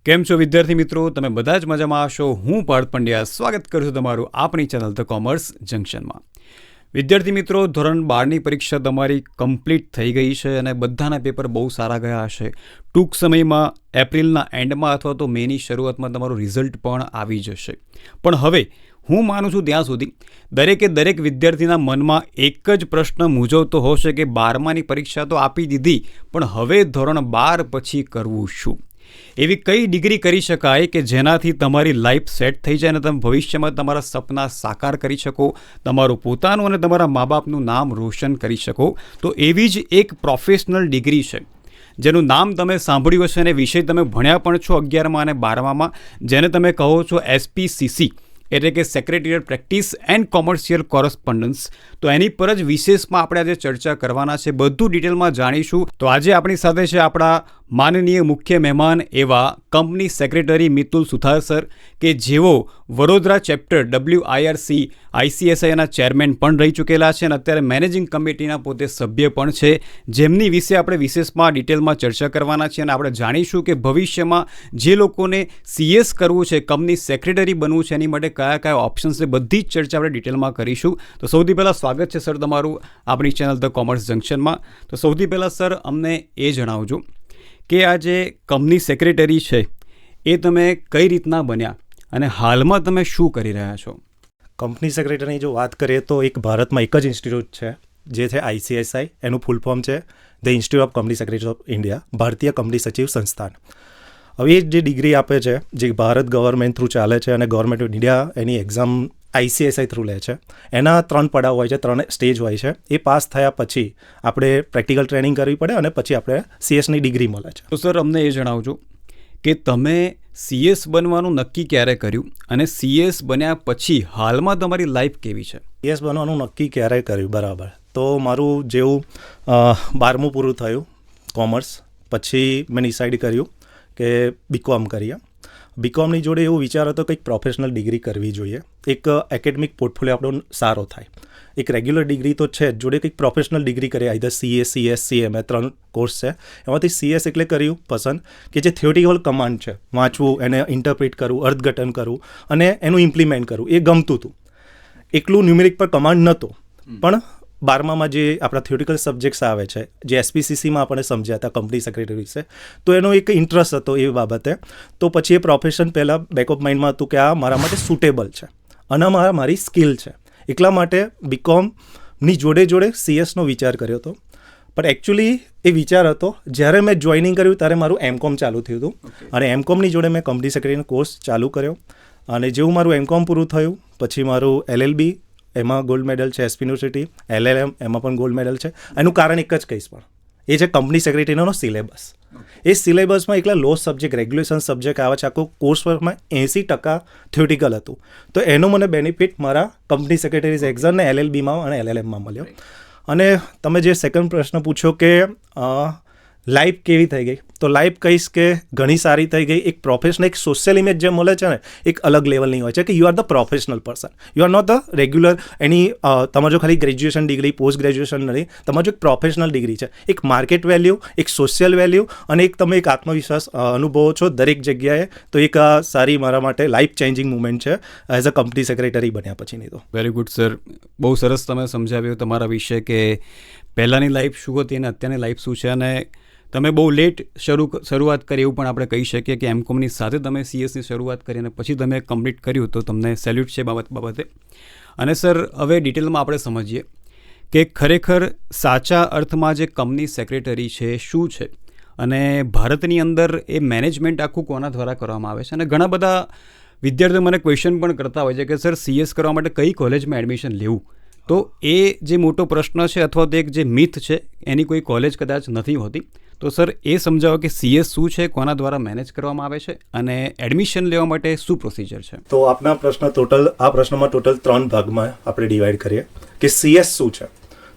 કેમ છો વિદ્યાર્થી મિત્રો? તમે બધા જ મજામાં હશો. હું પાર્થ પંડ્યા સ્વાગત કરું છું તમારું આપણી ચેનલ ધ કોમર્સ જંકશનમાં. વિદ્યાર્થી મિત્રો, ધોરણ 12ની પરીક્ષા તમારી કમ્પ્લીટ થઈ ગઈ છે અને બધાના પેપર બહુ સારા ગયા હશે. ટૂંક સમયમાં એપ્રિલના એન્ડમાં અથવા તો મેની શરૂઆતમાં તમારું રિઝલ્ટ પણ આવી જશે. પણ હવે હું માનું છું ત્યાં સુધી દરેક વિદ્યાર્થીના મનમાં એક જ પ્રશ્ન મૂંઝવતો હશે કે 12માની પરીક્ષા તો આપી દીધી, પણ હવે ધોરણ 12 પછી કરવું શું? એવી કઈ ડિગ્રી કરી શકાય કે જેનાથી તમારી લાઈફ સેટ થઈ જાય અને તમે ભવિષ્યમાં તમારા સપના સાકાર કરી શકો, તમારું પોતાનું અને તમારા મા બાપનું નામ રોશન કરી શકો. તો એવી જ એક પ્રોફેશનલ ડિગ્રી છે જેનું નામ તમે સાંભળ્યું હશે અને વિષય તમે ભણ્યા પણ છો 11મા અને 12મામાં, જેને તમે કહો છો SPCC, એટલે કે secretariat practice and commercial correspondence. તો એની પર જ વિશેષમાં આપણે આજે ચર્ચા કરવાના છે, બધું ડિટેલમાં જાણીશું. તો આજે આપણી સાથે છે આપણા માનનીય મુખ્ય મહેમાન એવા કંપની સેક્રેટરી મિતુલ સુથાર સર, કે જેઓ વડોદરા ચેપ્ટર WIRC ICSIના ચેરમેન પણ રહી ચૂકેલા છે અને અત્યારે મેનેજિંગ કમિટીના પોતે સભ્ય પણ છે, જેમની વિશે આપણે વિશેષમાં ડિટેલમાં ચર્ચા કરવાના છીએ અને આપણે જાણીશું કે ભવિષ્યમાં જે લોકોને CS કરવું છે, કંપની સેક્રેટરી બનવું છે, એની માટે કયા કયા ઓપ્શન્સ છે, બધી જ ચર્ચા આપણે ડિટેલમાં કરીશું. તો સૌથી પહેલાં સ્વાગત છે સર તમારું આપણી ચેનલ ધ કોમર્સ જંકશનમાં. તો સૌથી પહેલાં સર અમને એ જણાવજો કે આ જે કંપની સેક્રેટરી છે એ તમે કઈ રીતના બન્યા અને હાલમાં તમે શું કરી રહ્યા છો? કંપની સેક્રેટરીની જો વાત કરીએ તો એક ભારતમાં એક જ ઇન્સ્ટિટ્યૂટ છે જે છે ICSI. એનું ફૂલ ફોર્મ છે the institute of company secretary of India, ભારતીય કંપની સચિવ સંસ્થાન. હવે એ જે ડિગ્રી આપે છે, જે ભારત ગવર્મેન્ટ થ્રુ ચાલે છે અને government of India any exam ICSI through લે છે. એના 3 પડાવ હોય છે, 3 સ્ટેજ હોય છે. એ પાસ થયા પછી આપણે પ્રેક્ટિકલ ટ્રેનિંગ કરવી પડે અને પછી આપણે CSની ડિગ્રી મળે છે. તો સર અમને એ જણાવજો કે તમે CS બનવાનું નક્કી ક્યારે કર્યું અને CS બન્યા પછી હાલમાં તમારી લાઈફ કેવી છે? CS બનવાનું નક્કી ક્યારે કર્યું? બરાબર. તો મારું જેવું 12મું પૂરું થયું કોમર્સ પછી મેં ડિસાઇડ કર્યું કે BCom કરીએ. BComની જોડે એવો વિચાર હતો કંઈક પ્રોફેશનલ ડિગ્રી કરવી જોઈએ, એક એકેડમિક પોર્ટફોલિયો આપણો સારો થાય. એક રેગ્યુલર ડિગ્રી તો છે જ, જોડે કંઈક પ્રોફેશનલ ડિગ્રી કરીએ, either CA, CS, CMA 3 course છે. એમાંથી CS એટલે કર્યું પસંદ કે જે થિયોરિટિકલ કમાન્ડ છે, વાંચવું, એને ઇન્ટરપ્રિટ કરવું, અર્થઘટન કરવું અને એનું ઇમ્પ્લિમેન્ટ કરવું, એ ગમતું હતું. એકલું ન્યુમેરિક પર કમાન્ડ નહોતો, પણ 12મામાં જે આપણા થિયોરિટિકલ સબ્જેક્ટ્સ આવે છે, જે SPCCમાં આપણે સમજ્યા હતા કંપની સેક્રેટરી વિશે, તો એનો એક ઇન્ટરેસ્ટ હતો એ બાબતે. તો પછી એ પ્રોફેશન પહેલાં બેક ઓફ માઇન્ડમાં હતું કે આ મારા માટે સુટેબલ છે અને મારી સ્કિલ છે. એટલા માટે BComની જોડે CSનો વિચાર કર્યો હતો. પણ એકચ્યુઅલી એ વિચાર હતો જ્યારે મેં જોઈનિંગ કર્યું ત્યારે મારું MCom ચાલુ થયું હતું અને MComની જોડે મેં કંપની સેક્રેટરીનો કોર્સ ચાલુ કર્યો. અને જેવું મારું MCom પૂરું થયું પછી મારું LLB, એમાં ગોલ્ડ મેડલ છે SP યુનિવર્સિટી, LLM એમાં પણ ગોલ્ડ મેડલ છે. એનું કારણ એક જ કહીશ, પણ એ છે કંપની સેક્રેટરીનો સિલેબસ. એ સિલેબસમાં એકલા લો સબ્જેક્ટ, રેગ્યુલેશન સબ્જેક્ટ આવે છે. આખું કોર્સ વર્કમાં 80% થિયોરિટિકલ હતું. તો એનો મને બેનિફિટ મારા કંપની સેક્રેટરીઝ એક્ઝામ ને LLBમાં અને LLMમાં મળ્યો. અને તમે જે સેકન્ડ પ્રશ્ન પૂછ્યો કે લાઈફ કેવી થઈ ગઈ, તો લાઈફ કહીશ કે ઘણી સારી થઈ ગઈ. એક પ્રોફેશનલ, એક સોશિયલ ઇમેજ જે મળે છે ને, એક અલગ લેવલની હોય છે કે you are the professional person, you are not the regular એની તમારો જો ખાલી ગ્રેજ્યુએશન ડિગ્રી, પોસ્ટ ગ્રેજ્યુએશન નહીં, તમારો એક પ્રોફેશનલ ડિગ્રી છે. એક માર્કેટ વેલ્યુ, એક સોશિયલ વેલ્યુ અને એક તમે એક આત્મવિશ્વાસ અનુભવો છો દરેક જગ્યાએ. તો એક સારી મારા માટે લાઈફ ચેન્જિંગ મુમેન્ટ છે એઝ અ કંપની સેક્રેટરી બન્યા પછીની. તો વેરી ગુડ સર, બહુ સરસ તમે સમજાવ્યું તમારા વિશે કે પહેલાંની લાઈફ શું હતી અને અત્યારની લાઈફ શું છે. અને તમે બહુ લેટ શરૂઆત કરી એવું પણ આપણે કહી શકીએ કે MComની સાથે તમે CSની શરૂઆત કરી અને પછી તમે કમ્પ્લીટ કર્યું, તો તમને સેલ્યુટ છે બાબતે. અને સર હવે ડિટેલમાં આપણે સમજીએ કે ખરેખર સાચા અર્થમાં જે કંપની સેક્રેટરી છે શું છે અને ભારતની અંદર એ મેનેજમેન્ટ આખું કોના દ્વારા કરવામાં આવે છે. અને ઘણા બધા વિદ્યાર્થીઓ મને ક્વેશ્ચન પણ કરતા હોય છે કે સર CS કરવા માટે કઈ કોલેજમાં એડમિશન લેવું. તો એ જે મોટો પ્રશ્ન છે અથવા તો એક જે મિથ છે, એની કોઈ કોલેજ કદાચ નથી હોતી. તો સર એ સમજાવો કે CS શું છે, કોના દ્વારા મેનેજ કરવામાં આવે છે અને એડમિશન લેવા માટે શું પ્રોસિજર છે? તો આપના પ્રશ્નમાં ટોટલ 3 ભાગમાં આપણે ડિવાઈડ કરીએ કે CS શું છે.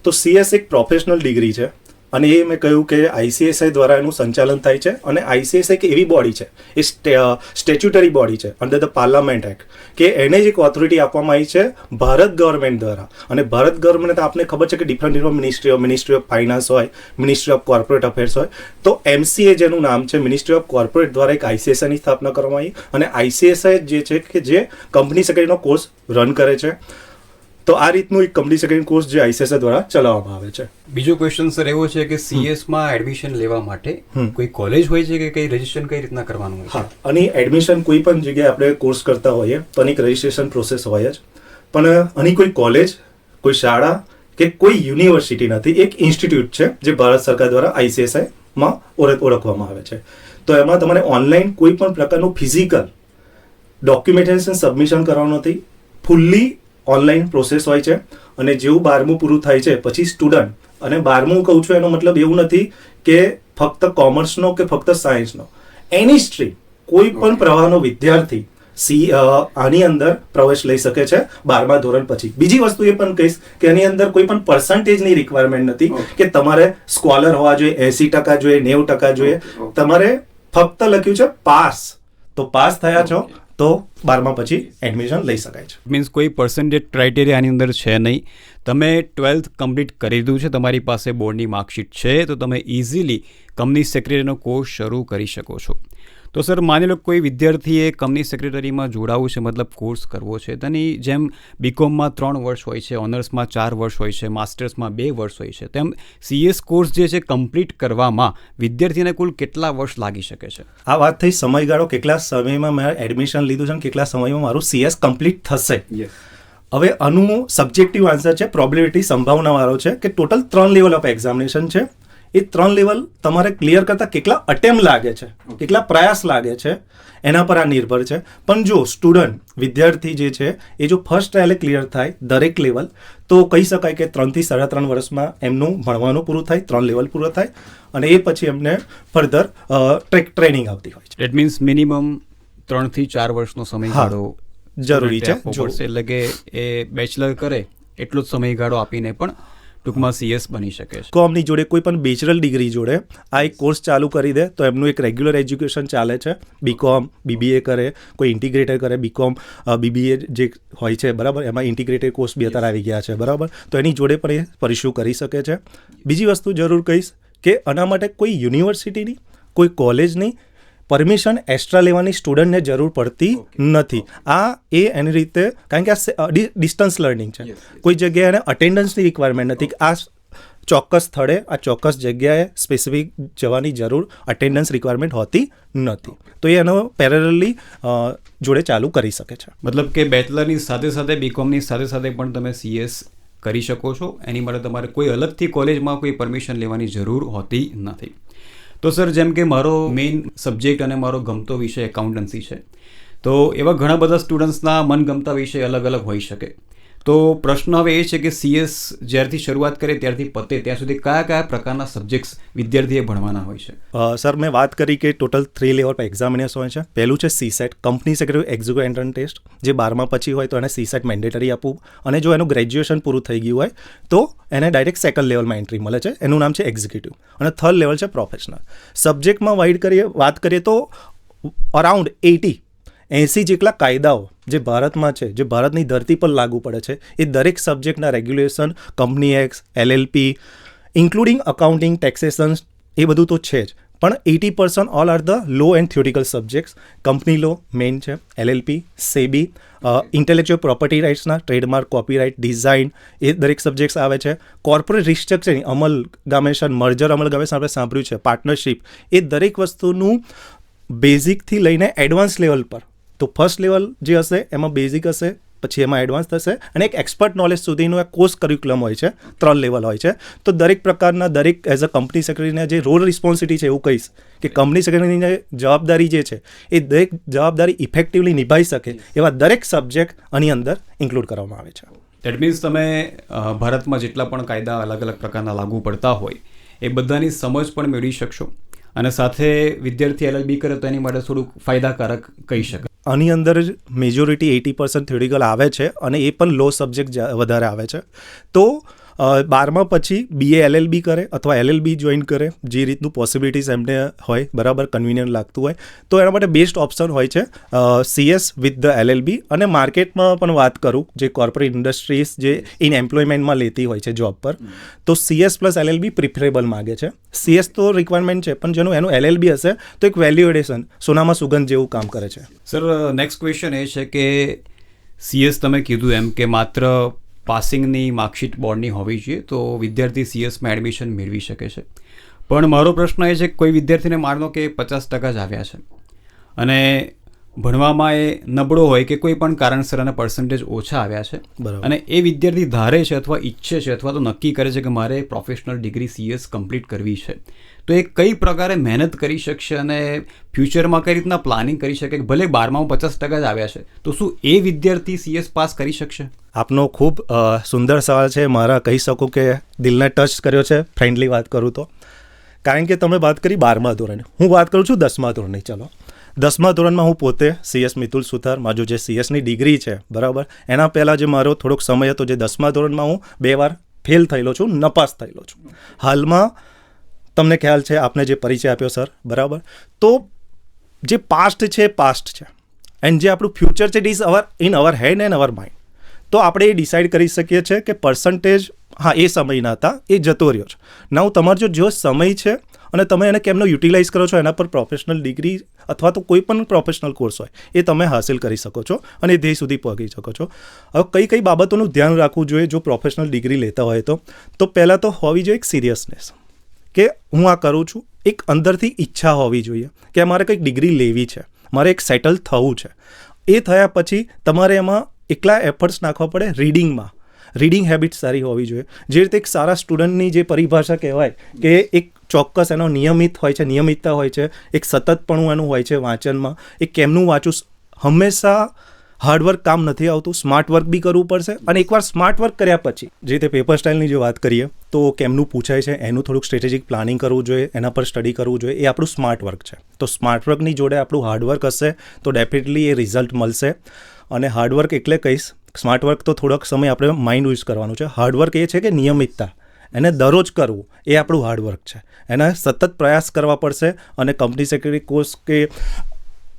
તો CS એક પ્રોફેશનલ ડિગ્રી છે અને એ મેં કહ્યું કે આઈસીએસઆઈ દ્વારા એનું સંચાલન થાય છે. અને આઈસીએસઆઈ કે એવી બોડી છે, એ સ્ટેચ્યુટરી બોડી છે અંડર ધ પાર્લામેન્ટ એક્ટ, કે એને જ એક ઓથોરિટી આપવામાં આવી છે ભારત ગવર્મેન્ટ દ્વારા. અને ભારત ગવર્મેન્ટ આપને ખબર છે કે ડિફરન્ટ મિનિસ્ટ્રી ઓફ ફાઇનાન્સ હોય, મિનિસ્ટ્રી ઓફ કોર્પોરેટ અફેર્સ હોય, તો MCA જેનું નામ છે, મિનિસ્ટ્રી ઓફ કોર્પોરેટ દ્વારા એક આઈસીએસઆઈની સ્થાપના કરવામાં આવી. અને આઈસીએસઆઈ જે છે કે જે કંપની સેક્રેટરીનો કોર્સ રન કરે છે. તો આ રીતનું એક કંપની સેક્રેટરી કોર્સ જે આઈસીએસઆઈ દ્વારા ચલાવવામાં આવે છે. બીજો ક્વેશ્ચન સર એવો છે કે CS માં એડમિશન લેવા માટે કોઈ કોલેજ હોય છે કે કઈ રજીસ્ટ્રેશન કઈ રીતના કરવાનું હોય છે? હા, અને એડમિશન કોઈ પણ જગ્યાએ આપણે કોર્સ કરતા હોઈએ તો આની રજીસ્ટ્રેશન પ્રોસેસ હોય જ. પણ આની કોઈ કોલેજ, કોઈ શાળા કે કોઈ યુનિવર્સિટી નથી, એક ઇન્સ્ટિટ્યૂટ છે જે ભારત સરકાર દ્વારા આઈસીએસઆઈમાં ઓળખવામાં આવે છે. તો એમાં તમારે ઓનલાઈન કોઈ પણ પ્રકારનું ફિઝિકલ ડોક્યુમેન્ટેશન સબમિશન કરવાનું નથી, ફૂલ્લી ઓનલાઈન પ્રોસેસ હોય છે. અને જેવું 12મું પૂરું થાય છે પછી સ્ટુડન્ટ, અને 12મું કહું છું એનો મતલબ એવું નથી કે ફક્ત કોમર્સનો કે ફક્ત સાયન્સનો, એની સ્ટ્રીમ કોઈ પણ પ્રવાહનો વિદ્યાર્થી આની અંદર પ્રવેશ લઈ શકે છે 12મા ધોરણ પછી. બીજી વસ્તુ એ પણ કહીશ કે એની અંદર કોઈ પણ પર્સન્ટેજની રિક્વાયરમેન્ટ નથી કે તમારે સ્કોલર હોવા જોઈએ, 80% જોઈએ, 90% જોઈએ. તમારે ફક્ત લખ્યું છે પાસ, તો પાસ થયા છો તો 12મા પછી એડમિશન લઈ શકાય છે. મીન્સ કોઈ પર્સન્ટેજ ક્રાઇટેરિયા આની અંદર છે નહીં. તમે 12th કમ્પ્લીટ કરી દીધું છે, તમારી પાસે બોર્ડની માર્કશીટ છે, તો તમે ઇઝીલી કંપની સેક્રેટરીનો કોર્સ શરૂ કરી શકો છો. તો સર માની લો કોઈ વિદ્યાર્થીએ કંપની સેક્રેટરીમાં જોડાવવું છે, મતલબ કોર્સ કરવો છે, તેની જેમ બીકોમમાં 3 વર્ષ હોય છે, ઓનર્સમાં 4 વર્ષ હોય છે, માસ્ટર્સમાં 2 વર્ષ હોય છે, તેમ CS કોર્સ જે છે કમ્પ્લીટ કરવામાં વિદ્યાર્થીને કુલ કેટલા વર્ષ લાગી શકે છે? આ વાત થઈ સમયગાળો, કેટલા સમયમાં મેં એડમિશન લીધું છે અને કેટલા સમયમાં મારું CS કમ્પ્લીટ થશે. હવે આનું સબ્જેક્ટિવ આન્સર છે, પ્રોબેબિલિટી સંભાવનાવાળો છે કે ટોટલ 3 લેવલ ઓફ એક્ઝામિનેશન છે. એ 3 લેવલ તમારે ક્લિયર કરતા કેટલા અટેમ્પ લાગે છે, કેટલા પ્રયાસ લાગે છે, એના પર આ નિર્ભર છે. પણ જો સ્ટુડન્ટ, વિદ્યાર્થી જે છે એ જો ફર્સ્ટ ટ્રાયલે ક્લિયર થાય દરેક લેવલ, તો કહી શકાય કે 3 થી 3.5 વર્ષમાં એમનું ભણવાનું પૂરું થાય, 3 લેવલ પૂરો થાય, અને એ પછી એમને ફર્ધર ટ્રેનિંગ આવતી હોય છે. દેટ મીન્સ મિનિમમ 3 થી 4 વર્ષનો સમયગાળો જરૂરી છે. એટલે કે એ બેચલર કરે એટલો જ સમયગાળો આપીને પણ ટૂંકમાં CS બની શકે છે. કોમની જોડે કોઈ પણ બેચલર ડિગ્રી જોડે આ એક કોર્સ ચાલુ કરી દે તો એમનું એક રેગ્યુલર એજ્યુકેશન ચાલે છે. BCom, BBA કરે, કોઈ ઇન્ટિગ્રેટેડ કરે, BCom, BBA જે હોય છે બરાબર, એમાં ઇન્ટિગ્રેટેડ કોર્સ બી અત્યારે આવી ગયા છે બરાબર. તો એની જોડે પણ એ પરસ્યુ કરી શકે છે. બીજી વસ્તુ જરૂર કહીશ કે આના માટે કોઈ યુનિવર્સિટીની, કોઈ કોલેજની પરમિશન એક્સ્ટ્રા લેવાની સ્ટુડન્ટને જરૂર પડતી નથી. એની રીતે, કારણ કે આ ડિસ્ટન્સ લર્નિંગ છે, કોઈ જગ્યાએ એને અટેન્ડન્સની રિક્વાયરમેન્ટ નથી કે આ ચોક્કસ સ્થળે, આ ચોક્કસ જગ્યાએ સ્પેસિફિક જવાની જરૂર, અટેન્ડન્સ રિક્વાયરમેન્ટ હોતી નથી. તો એ એનો પેરેલલી જોડે ચાલુ કરી શકે છે. મતલબ કે બેચલરની સાથે સાથે બીકોમની સાથે સાથે પણ તમે CS કરી શકો છો. એની માટે તમારે કોઈ અલગથી કોલેજમાં કોઈ પરમિશન લેવાની જરૂર હોતી નથી. તો સર જેમ કે મારો મેઇન સબ્જેક્ટ અને મારો ગમતો વિષય એકાઉન્ટન્સી છે, તો એવા ઘણા બધા સ્ટુડન્ટ્સના મનગમતા વિષય અલગ અલગ હોઈ શકે. તો પ્રશ્ન હવે એ છે કે CS જ્યારથી શરૂઆત કરે ત્યારથી પતે ત્યાં સુધી કયા કયા પ્રકારના સબ્જેક્ટ્સ વિદ્યાર્થીએ ભણવાના હોય છે? સર મેં વાત કરી કે ટોટલ 3 લેવલ પર એક્ઝામિનેશન હોય છે. પહેલું છે CSET, company secretary executive entrance test, જે 12મા પછી હોય તો એને CSET મેન્ડેટરી આપવું, અને જો એનું ગ્રેજ્યુએશન પૂરું થઈ ગયું હોય તો એને ડાયરેક્ટ સેકન્ડ લેવલમાં એન્ટ્રી મળે છે. એનું નામ છે એક્ઝિક્યુટિવ, અને થર્ડ લેવલ છે પ્રોફેશનલ. સબ્જેક્ટમાં વાત કરીએ તો અરાઉન્ડ 80 જેટલા કાયદાઓ જે ભારતમાં છે, જે ભારતની ધરતી પર લાગુ પડે છે, એ દરેક સબ્જેક્ટના regulation, company act, LLP, including accounting, taxation, એ બધું તો છે જ. પણ 80% all are the law and theoretical subjects. Company law main છે, LLP, SEBI, ઇન્ટેલેક્ચ્યુઅલ પ્રોપર્ટી રાઇટ્સના, ટ્રેડમાર્ક, કોપીરાઇટ, ડિઝાઇન, એ દરેક સબ્જેક્ટ્સ આવે છે. Corporate restructuring, amalgamation, merger amalgamation આપણે સાંભળ્યું છે, પાર્ટનરશિપ, એ દરેક વસ્તુનું બેઝિકથી લઈને એડવાન્સ લેવલ પર. તો ફર્સ્ટ લેવલ જે હશે એમાં બેઝિક હશે, પછી એમાં એડવાન્સ થશે, અને એક એક્સપર્ટ નોલેજ સુધીનું એક કોર્સ કરિક્યુલમ હોય છે. 3 લેવલ હોય છે. તો દરેક પ્રકારના, દરેક એઝ અ કંપની સેક્રેટરીને જે રોલ રિસ્પોન્સિબિલિટી છે એવું કહીશ કે કંપની સેક્રેટરીની જવાબદારી જે છે એ દરેક જવાબદારી ઇફેક્ટિવલી નિભાવી શકે એવા દરેક સબ્જેક્ટ આની અંદર ઇન્ક્લુડ કરવામાં આવે છે. દેટ મીન્સ તમે ભારતમાં જેટલા પણ કાયદા અલગ અલગ પ્રકારના લાગુ પડતા હોય એ બધાની સમજ પણ મેળવી શકશો, અને સાથે વિદ્યાર્થી LLB કરે તો એની માટે થોડુંક ફાયદાકારક કહી શકાય. આની અંદર જ મેજોરિટી 80% થિયોરિટિકલ આવે છે, અને એ પણ લો સબ્જેક્ટ વધારે આવે છે. તો 12મા પછી BA LLB કરે અથવા LLB જોઈન કરે, જે રીતનું પોસિબિલિટીઝ એમને હોય, બરાબર, કન્વિનિયન્ટ લાગતું હોય, તો એના માટે બેસ્ટ ઓપ્શન હોય છે CS વિથ ધ LLB. અને માર્કેટમાં પણ વાત કરું, જે કોર્પોરેટ ઇન્ડસ્ટ્રીઝ જે ઇન એમ્પ્લોયમેન્ટમાં લેતી હોય છે જોબ પર, તો CS પ્લસ LLB પ્રિફરેબલ માગે છે. CS તો રિક્વાયરમેન્ટ છે, પણ જેનું એનું LLB હશે તો એક વેલ્યુ એડિશન, સોનામાં સુગંધ જેવું કામ કરે છે. સર, નેક્સ્ટ ક્વેશ્ચન એ છે કે CS તમે કીધું એમ કે માત્ર પાસિંગની માર્કશીટ બોર્ડની હોવી જોઈએ તો વિદ્યાર્થી CSમાં એડમિશન મેળવી શકે છે. પણ મારો પ્રશ્ન એ છે કે કોઈ વિદ્યાર્થીને માનો કે 50% જ આવ્યા છે અને ભણવામાં એ નબળો હોય કે કોઈ પણ કારણસર અને પર્સન્ટેજ ઓછા આવ્યા છે, બરાબર. અને એ વિદ્યાર્થી ધારે છે અથવા ઈચ્છે છે અથવા તો નક્કી કરે છે કે મારે પ્રોફેશનલ ડિગ્રી CS કમ્પ્લીટ કરવી છે, તો એ કઈ પ્રકારે મહેનત કરી શકશે અને ફ્યુચરમાં કઈ રીતના પ્લાનિંગ કરી શકે કે ભલે 12માં 50% જ આવ્યા છે તો શું એ વિદ્યાર્થી CS પાસ કરી શકશે? આપનો ખૂબ સુંદર સવાલ છે. મારા કહી શકું કે દિલને ટચ કર્યો છે, ફ્રેન્ડલી વાત કરું તો. કારણ કે તમે વાત કરી 12મા ધોરણની, હું વાત કરું છું 10મા ધોરણની. ચલો, 10મા ધોરણમાં હું પોતે CS મિતુલ સુથાર, મારું જે CSની ડિગ્રી છે, બરાબર, એના પહેલાં જે મારો થોડોક સમય હતો, જે 10મા ધોરણમાં હું 2 વાર ફેલ થયેલો છું, નપાસ થયેલો છું. હાલમાં તમને ખ્યાલ છે, આપને જે પરિચય આપ્યો સર, બરાબર, તો જે પાસ્ટ છે પાસ્ટ છે, એન્ડ જે આપણું ફ્યુચર છે it is in our hand and hour mind. તો આપણે એ ડિસાઇડ કરી શકીએ છીએ કે પર્સન્ટેજ, હા, એ સમયના હતા, એ જતો રહ્યો છે. નાઉ તમારો જો સમય છે અને તમે એને કેમનો યુટિલાઇઝ કરો છો, એના પર પ્રોફેશનલ ડિગ્રી અથવા તો કોઈ પણ પ્રોફેશનલ કોર્સ હોય એ તમે હાંસિલ કરી શકો છો અને ધ્યેય સુધી પહોંચી શકો છો. હવે કઈ બાબતોનું ધ્યાન રાખવું જોઈએ જો પ્રોફેશનલ ડિગ્રી લેતા હોય તો પહેલાં તો હોવી જોઈએ એક સિરિયસનેસ, કે હું આ કરું છું. એક અંદરથી ઈચ્છા હોવી જોઈએ કે મારે કંઈક ડિગ્રી લેવી છે, મારે એક સેટલ થવું છે. એ થયા પછી તમારે એમાં એકલા એફર્ટ્સ નાખવા પડે. રીડિંગ હેબિટ સારી હોવી જોઈએ. જે રીતે એક સારા સ્ટુડન્ટની જે પરિભાષા કહેવાય કે એક ચોક્કસ એનો નિયમિતતા હોય છે, એક સતતપણું એનું હોય છે વાંચનમાં. એ કેમનું વાંચું, હંમેશા હાર્ડવર્ક કામ નથી આવતું, સ્માર્ટ વર્ક બી કરવું પડશે. અને એકવાર સ્માર્ટ વર્ક કર્યા પછી, જે રીતે પેપર સ્ટાઇલની જો વાત કરીએ તો કેમનું પૂછાય છે એનું થોડુંક સ્ટ્રેટેજિક પ્લાનિંગ કરવું જોઈએ, એના પર સ્ટડી કરવું જોઈએ. એ આપણું સ્માર્ટ વર્ક છે. તો સ્માર્ટ વર્કની જોડે આપણું હાર્ડવર્ક હશે તો ડેફિનેટલી એ રિઝલ્ટ મળશે. અને હાર્ડવર્ક એટલે કહીશ, સ્માર્ટ વર્ક તો થોડોક સમય આપણે માઇન્ડ યુઝ કરવાનું છે. હાર્ડવર્ક એ છે કે નિયમિતતા, એને દરરોજ કરવું, એ આપણું હાર્ડવર્ક છે. એના સતત પ્રયાસ કરવા પડશે. અને કંપની સેક્રેટરી કોર્સ કે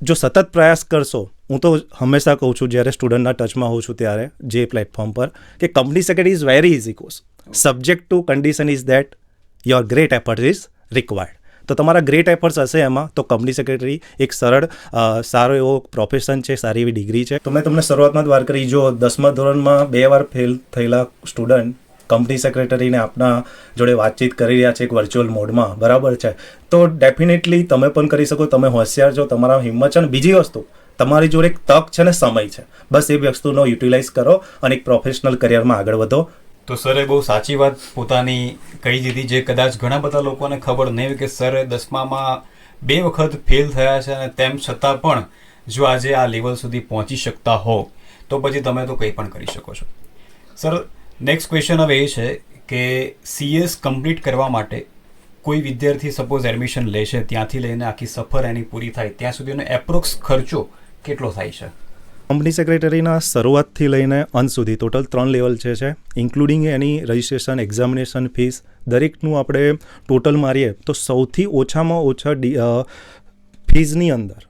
જો સતત પ્રયાસ કરશો, હું તો હંમેશા કહું છું જ્યારે સ્ટુડન્ટના ટચમાં હોઉં છું ત્યારે જે પ્લેટફોર્મ પર, કે company secretary is very easy course. Subject to condition is that your great effort is required. તો તમારા ગ્રેટ એફર્ટ્સ હશે એમાં, તો કંપની સેક્રેટરી એક સરળ સારો એવો પ્રોફેશન છે, સારી એવી ડિગ્રી છે. તો મેં તમને શરૂઆતમાં જ વાત કરી, જો 10મા ધોરણમાં 2 વાર ફેલ થયેલા સ્ટુડન્ટ કંપની સેક્રેટરીને આપના જોડે વાતચીત કરી રહ્યા છે એક વર્ચ્યુઅલ મોડમાં, બરાબર છે, તો ડેફિનેટલી તમે પણ કરી શકો. તમે હોશિયાર છો, તમારા હિંમત છે. અને બીજી વસ્તુ, તમારી જોડે એક તક છે ને સમય છે. બસ એ વસ્તુનો યુટિલાઇઝ કરો અને એક પ્રોફેશનલ કરિયરમાં આગળ વધો. તો સરે બહુ સાચી વાત પોતાની કહી દીધી, જે કદાચ ઘણા બધા લોકોને ખબર નહીં હોય કે સરે 10મામાં 2 વખત ફેલ થયા છે અને તેમ છતાં પણ જો આજે આ લેવલ સુધી પહોંચી શકતા હો તો પછી તમે તો કંઈ પણ કરી શકો છો. સર, નેક્સ્ટ ક્વેશ્ચન હવે એ છે કે CS કમ્પ્લીટ કરવા માટે કોઈ વિદ્યાર્થી સપોઝ એડમિશન લે છે, ત્યાંથી લઈને આખી સફર એની પૂરી થાય ત્યાં સુધીનો એપ્રોક્સ ખર્ચો કેટલો થાય છે? કંપની સેક્રેટરીના શરૂઆતથી લઈને અંત સુધી ટોટલ 3 લેવલ છે, ઇન્ક્લુડિંગ એની રજિસ્ટ્રેશન, એક્ઝામિનેશન ફીસ, દરેકનું આપણે ટોટલ મારીએ તો સૌથી ઓછામાં ઓછા ફીઝની અંદર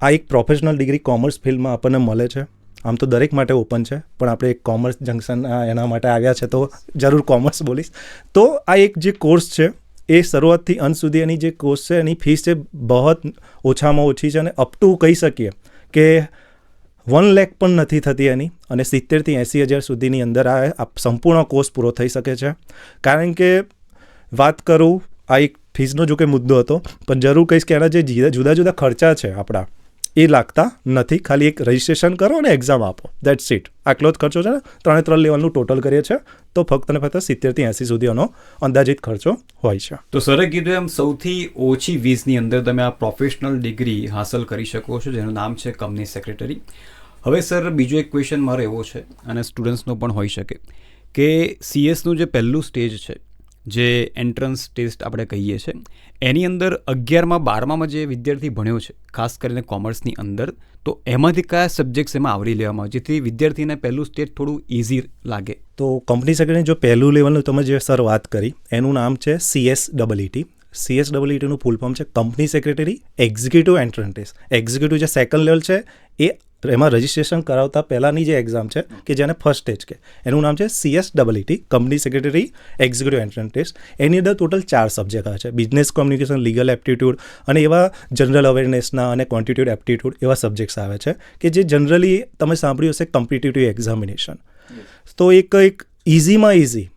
આ એક પ્રોફેશનલ ડિગ્રી કોમર્સ ફિલ્ડમાં આપણને મળે છે. આમ તો દરેક માટે ઓપન છે, પણ આપણે એક કોમર્સ જંકશન એના માટે આવ્યા છે તો જરૂર કોમર્સ બોલીશ. તો આ એક જે કોર્સ છે એ શરૂઆતથી અંત સુધી એની જે કોર્સ છે એની ફીસ છે બહુ ઓછામાં ઓછી છે. અને અપ ટુ કહી શકીએ કે 1 લાખ પણ નથી થતી એની. અને 70,000 થી 80,000 સુધીની અંદર આ સંપૂર્ણ કોર્સ પૂરો થઈ શકે છે. કારણ કે વાત કરું, આ એક ફીસનો જો કે મુદ્દો હતો, પણ જરૂર કહીશ કે એના જે જુદા જુદા ખર્ચા છે આપણા, એ લાગતા નથી. ખાલી એક રજિસ્ટ્રેશન કરો અને એક્ઝામ આપો, દેટ્સ ઇટ. આટલો જ ખર્ચો છે ને. 3 લેવલનું ટોટલ કરીએ છીએ તો ફક્ત ને ફક્ત 70,000 થી 80,000 સુધીનો અંદાજિત ખર્ચો હોય છે. તો સરે કીધું એમ સૌથી ઓછી ફીસની અંદર તમે આ પ્રોફેશનલ ડિગ્રી હાંસલ કરી શકો છો, જેનું નામ છે કંપની સેક્રેટરી. હવે સર, બીજો એક ક્વેશ્ચન મારો એવો છે, અને સ્ટુડન્ટ્સનો પણ હોઈ શકે, કે CSનું જે પહેલું સ્ટેજ છે જે એન્ટ્રન્સ ટેસ્ટ આપણે કહીએ છીએ, એની અંદર 11માં 12માં જે વિદ્યાર્થી ભણ્યો છે, ખાસ કરીને કોમર્સની અંદર, તો એમાંથી કયા સબ્જેક્ટ્સ એમાં આવરી લેવામાં આવે જેથી વિદ્યાર્થીને પહેલું સ્ટેજ થોડું ઇઝી લાગે? તો કંપની સેક્રેટરી જો પહેલું લેવલનું તમે જે સર વાત કરી એનું નામ છે CSEET. CSEETનું ફૂલ ફોર્મ છે company secretary executive entrance test. Executive જે સેકન્ડ લેવલ છે એ એમાં રજિસ્ટ્રેશન કરાવતા પહેલાંની જે એક્ઝામ છે કે જેને ફર્સ્ટ સ્ટેજ કે એનું નામ છે CSEET, company secretary executive entrance test. એની અંદર ટોટલ 4 સબ્જેક્ટ આવે છે: બિઝનેસ કોમ્યુનિકેશન, લીગલ એપ્ટિટ્યૂડ અને એવા જનરલ અવેરનેસના અને ક્વોન્ટિટેટિવ એપ્ટિટ્યૂડ એવા સબ્જેક્ટ્સ આવે છે કે જે જનરલી તમે સાંભળ્યું હશે કોમ્પિટિટિવ એક્ઝામિનેશન. તો એક ઇઝીમાં ઇઝી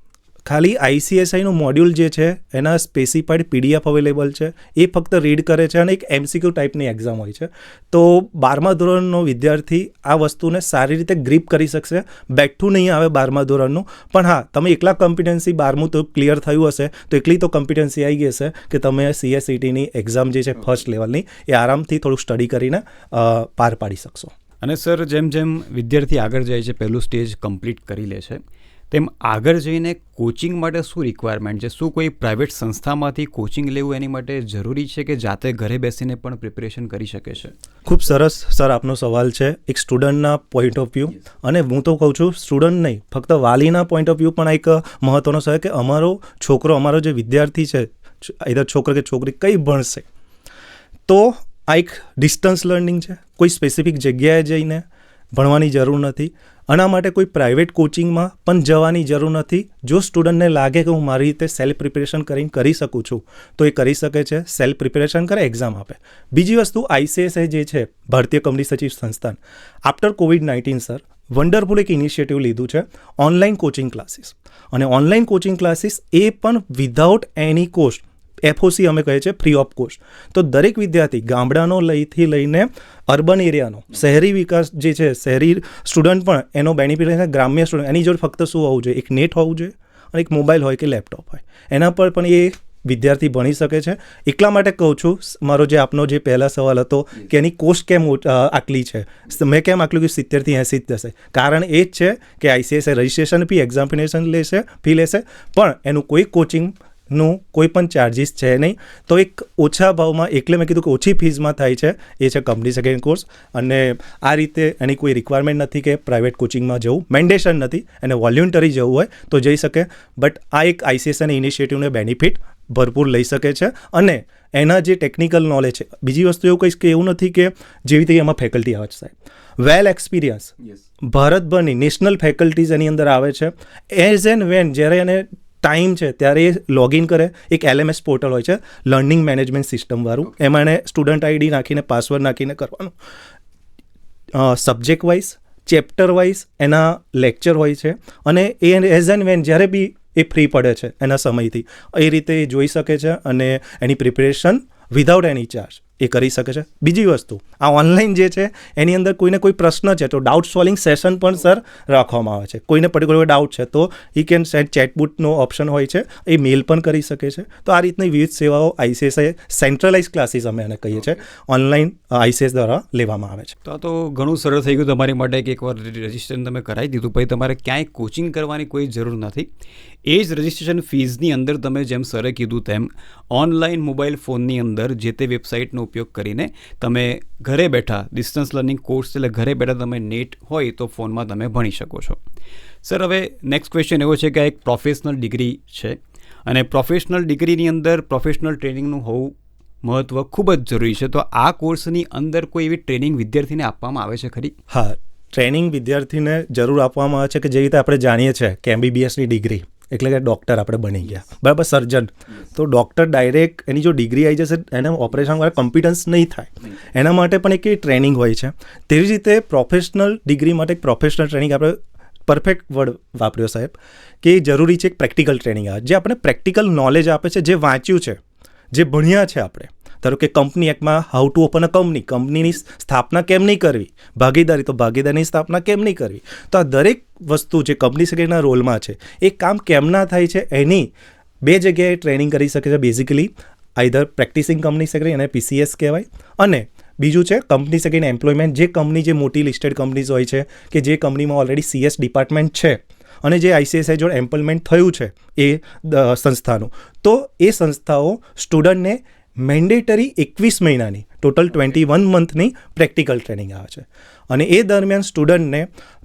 ખાલી ICSIનું મોડ્યુલ જે છે એના સ્પેસિફાઈડ PDF અવેલેબલ છે, એ ફક્ત રીડ કરે છે અને એક MCQ ટાઈપની એક્ઝામ હોય છે. તો 12મા ધોરણનો વિદ્યાર્થી આ વસ્તુને સારી રીતે ગ્રીપ કરી શકશે. બેઠું નહીં આવે 12મા ધોરણનું, પણ હા, તમે એકલા કોમ્પિટન્સી 12મું તો ક્લિયર થયું હશે તો એકલી તો કોમ્પિટન્સી આવી ગઈ હશે કે તમે CSETની એક્ઝામ જે છે ફર્સ્ટ લેવલની એ આરામથી થોડું સ્ટડી કરીને પાર પાડી શકશો. અને સર, જેમ જેમ વિદ્યાર્થી આગળ જાય છે, પહેલું સ્ટેજ કમ્પ્લીટ કરી લે છે, તેમ આગળ જઈને કોચિંગ માટે શું રિક્વાયરમેન્ટ છે? શું કોઈ પ્રાઇવેટ સંસ્થામાંથી કોચિંગ લેવું એની માટે જરૂરી છે કે જાતે ઘરે બેસીને પણ પ્રિપેરેશન કરી શકે છે? ખૂબ સરસ સર આપનો સવાલ છે. એક સ્ટુડન્ટના પોઈન્ટ ઓફ વ્યૂ, અને હું તો કહું છું સ્ટુડન્ટ નહીં, ફક્ત વાલીના પોઈન્ટ ઓફ વ્યૂ પણ એક મહત્ત્વનો છે કે અમારો છોકરો, અમારો જે વિદ્યાર્થી છે, either છોકરો કે છોકરી કંઈ ભણશે તો આ એક ડિસ્ટન્સ લર્નિંગ છે. કોઈ સ્પેસિફિક જગ્યાએ જઈને ભણવાની જરૂર નથી. આના માટે કોઈ પ્રાઇવેટ કોચિંગમાં પણ જવાની જરૂર નથી. જો સ્ટુડન્ટને લાગે કે હું મારી રીતે સેલ્ફ પ્રિપેરેશન કરીને કરી શકું છું તો એ કરી શકે છે, સેલ્ફ પ્રિપેરેશન કરે, એક્ઝામ આપે. બીજી વસ્તુ, ICSI જે છે ભારતીય કંપની સચિવ સંસ્થાન, આફ્ટર COVID-19 સર વન્ડરફુલ એક ઇનિશિયેટિવ લીધું છે, ઓનલાઈન કોચિંગ ક્લાસીસ. અને ઓનલાઈન કોચિંગ ક્લાસીસ એ પણ વિધાઉટ એની કોસ્ટ, FOC અમે કહીએ છીએ, ફ્રી ઓફ કોસ્ટ. તો દરેક વિદ્યાર્થી ગામડાનો લઈને અર્બન એરિયાનો, શહેરી વિકાસ જે છે, શહેરી સ્ટુડન્ટ પણ એનો બેનિફિટ લે છે. ગ્રામ્ય સ્ટુડન્ટ એની જોડે ફક્ત શું હોવું જોઈએ? એક નેટ હોવું જોઈએ અને એક મોબાઈલ હોય કે લેપટોપ હોય, એના પર પણ એ વિદ્યાર્થી ભણી શકે છે. એટલા માટે કહું છું, મારો જે આપનો જે પહેલા સવાલ હતો કે એની કોસ્ટ કેમ આટલી છે, મેં કેમ આટલું કે 70 થી 80 જ થશે, કારણ એ જ છે કે ICSI registration fee, examination fee લેશે, પણ એનું કોઈ કોચિંગનું કોઈ પણ ચાર્જિસ છે નહીં. તો એક ઓછા ભાવમાં, એટલે મેં કીધું કે ઓછી ફીઝમાં થાય છે, એ છે કંપની સેક્રેટરી કોર્સ. અને આ રીતે એની કોઈ રિક્વાયરમેન્ટ નથી કે પ્રાઇવેટ કોચિંગમાં જવું, મેન્ડેશન નથી, અને વોલ્યુન્ટરી જવું હોય તો જઈ શકે. બટ આ એક ICSIના ઇનિશિયેટિવને બેનિફિટ ભરપૂર લઈ શકે છે. અને એના જે ટેકનિકલ નોલેજ છે, બીજી વસ્તુ એવું કહીશ કે એવું નથી કે જેવી રીતે એમાં ફેકલ્ટી આવે છે સાહેબ, વેલ એક્સપિરિયન્સ ભારતભરની નેશનલ ફેકલ્ટીઝ એની અંદર આવે છે. એઝ એન્ડ વેન જ્યારે એને ટાઈમ છે ત્યારે એ લોગિન કરે. એક LMS પોર્ટલ હોય છે, લર્નિંગ મેનેજમેન્ટ સિસ્ટમવાળું, એમાં એને સ્ટુડન્ટ ID નાખીને, પાસવર્ડ નાખીને કરવાનું. સબ્જેક્ટ વાઇઝ, ચેપ્ટર વાઇઝ એના લેક્ચર હોય છે, અને એ એઝ એન્ડ વેન જ્યારે બી એ ફ્રી પડે છે એના સમયથી એ રીતે એ જોઈ શકે છે અને એની પ્રિપેરેશન વિધાઉટ એની ચાર્જ એ કરી શકે છે. બીજી વસ્તુ, આ ઓનલાઈન જે છે એની અંદર કોઈને કોઈ પ્રશ્ન છે તો ડાઉટ સોલ્વિંગ સેશન પણ સર રાખવામાં આવે છે. કોઈને પર્ટિક્યુલર ડાઉટ છે તો ઈ કેન સેન્ડ ચેટબુટનો ઓપ્શન હોય છે, એ મેલ પણ કરી શકે છે. તો આ રીતની વિવિધ સેવાઓ ICSI સેન્ટ્રલાઇઝ ક્લાસીસ અમે એને કહીએ છીએ, ઓનલાઈન ICSI દ્વારા લેવામાં આવે છે. તો આ તો ઘણું સરળ થઈ ગયું તમારી માટે કે એકવાર રજિસ્ટ્રેશન તમે કરાવી દીધું, પછી તમારે ક્યાંય કોચિંગ કરવાની કોઈ જરૂર નથી. એ જ રજિસ્ટ્રેશન ફીઝની અંદર તમે જેમ સરે કીધું તેમ ઓનલાઈન મોબાઈલ ફોનની અંદર જે તે વેબસાઇટનો ઉપયોગ કરીને તમે ઘરે બેઠા ડિસ્ટન્સ લર્નિંગ કોર્સ, એટલે ઘરે બેઠા તમે નેટ હોય તો ફોનમાં તમે ભણી શકો છો. સર, હવે નેક્સ્ટ ક્વેશ્ચન એવો છે કે એક પ્રોફેશનલ ડિગ્રી છે, અને પ્રોફેશનલ ડિગ્રીની અંદર પ્રોફેશનલ ટ્રેનિંગનું હોવું મહત્ત્વ ખૂબ જ જરૂરી છે. તો આ કોર્સની અંદર કોઈ એવી ટ્રેનિંગ વિદ્યાર્થીને આપવામાં આવે છે ખરી? હા, ટ્રેનિંગ વિદ્યાર્થીને જરૂર આપવામાં આવે છે કે જે રીતે આપણે જાણીએ છીએ કે MBBSની ડિગ્રી એટલે કે ડૉક્ટર આપણે બની ગયા, બરાબર, સર્જન. તો ડૉક્ટર ડાયરેક્ટ એની જો ડિગ્રી આવી જશે એને ઓપરેશન વાળા કોમ્પિટન્સ નહીં થાય, એના માટે પણ એક ટ્રેનિંગ હોય છે. તેવી જ રીતે પ્રોફેશનલ ડિગ્રી માટે એક પ્રોફેશનલ ટ્રેનિંગ, આપણે પરફેક્ટ વર્ડ વાપર્યો સાહેબ, કે જરૂરી છે એક પ્રેક્ટિકલ ટ્રેનિંગ આવે, જે આપણે પ્રેક્ટિકલ નોલેજ આપે છે, જે વાંચ્યું છે, જે ભણ્યા છે આપણે. ધારો કે કંપની એક્ટમાં હાઉ ટુ ઓપન અ કંપનીની સ્થાપના કેમ નહીં કરવી, ભાગીદારી, તો ભાગીદારીની સ્થાપના કેમ નહીં કરવી. તો આ દરેક વસ્તુ જે કંપની સેક્રેટરીના રોલમાં છે, એ કામ કેમ ના થાય છે એની 2 જગ્યાએ ટ્રેનિંગ કરી શકે છે. Basically either practising company secretary, એને PCS કહેવાય, અને બીજું છે કંપની સેક્રેટરી એમ્પ્લોયમેન્ટ, જે કંપની, જે મોટી લિસ્ટેડ કંપનીઝ હોય છે કે જે કંપનીમાં ઓલરેડી CS ડિપાર્ટમેન્ટ છે, અને જે ICSI જોડે એમ્પલમેન્ટ થયું છે એ સંસ્થાનું, તો એ સંસ્થાઓ સ્ટુડન્ટને મેન્ડેટરી 21 મહિનાની ટોટલ 21 મંથની પ્રેક્ટિકલ ટ્રેનિંગ આવે છે. અને એ દરમિયાન સ્ટુડન્ટને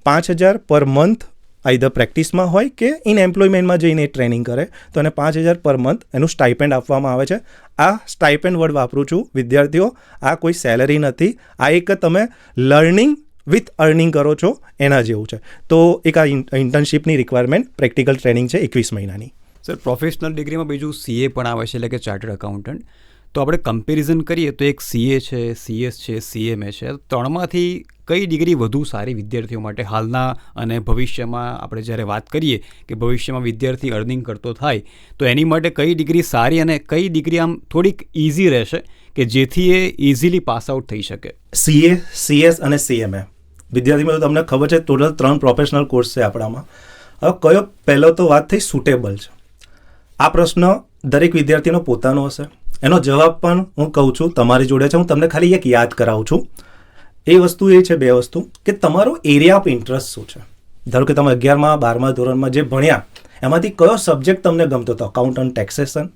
5,000 પર મંથ આઈધર પ્રેક્ટિસમાં હોય કે ઇન એમ્પ્લોયમેન્ટમાં જઈને ટ્રેનિંગ કરે તો એને 5,000 પર મંથ એનું સ્ટાઇપેન્ડ આપવામાં આવે છે. આ સ્ટાઇપેન્ડ વર્ડ વાપરું છું વિદ્યાર્થીઓ, આ કોઈ સેલરી નથી, આ એક તમે લર્નિંગ વિથ અર્નિંગ કરો છો એના જેવું છે. તો એક આ ઇન્ટર્નશીપની રિક્વાયરમેન્ટ પ્રેક્ટિકલ ટ્રેનિંગ છે 21 મહિનાની. સર, પ્રોફેશનલ ડિગ્રીમાં બીજું CA પણ આવે છે, એટલે કે ચાર્ટર્ડ એકાઉન્ટન્ટ. તો આપણે કમ્પેરિઝન કરીએ તો એક CA છે, CS છે, CMA છે, ત્રણમાંથી કઈ ડિગ્રી વધુ સારી વિદ્યાર્થીઓ માટે હાલના અને ભવિષ્યમાં? આપણે જ્યારે વાત કરીએ કે ભવિષ્યમાં વિદ્યાર્થી અર્નિંગ કરતો થાય તો એની માટે કઈ ડિગ્રી સારી અને કઈ ડિગ્રી આમ થોડીક ઇઝી રહેશે કે જેથી એ ઇઝીલી પાસ આઉટ થઈ શકે? CA, CS અને CMA વિદ્યાર્થીમાં તો તમને ખબર છે ટોટલ 3 પ્રોફેશનલ કોર્સ છે આપણામાં. હવે કયો પહેલો તો વાત થઈ સુટેબલ છે. આ પ્રશ્ન દરેક વિદ્યાર્થીનો પોતાનો હશે. એનો જવાબ પણ હું કહું છું તમારી જોડે છે. હું તમને ખાલી એક યાદ કરાવું છું. એ વસ્તુ એ છે, 2 વસ્તુ, કે તમારો એરિયા ઓફ ઇન્ટરેસ્ટ શું છે. ધારો કે તમે 11મા 12મા ધોરણમાં જે ભણ્યા એમાંથી કયો સબ્જેક્ટ તમને ગમતો હતો? અકાઉન્ટન્ટ, ટેક્સેશન,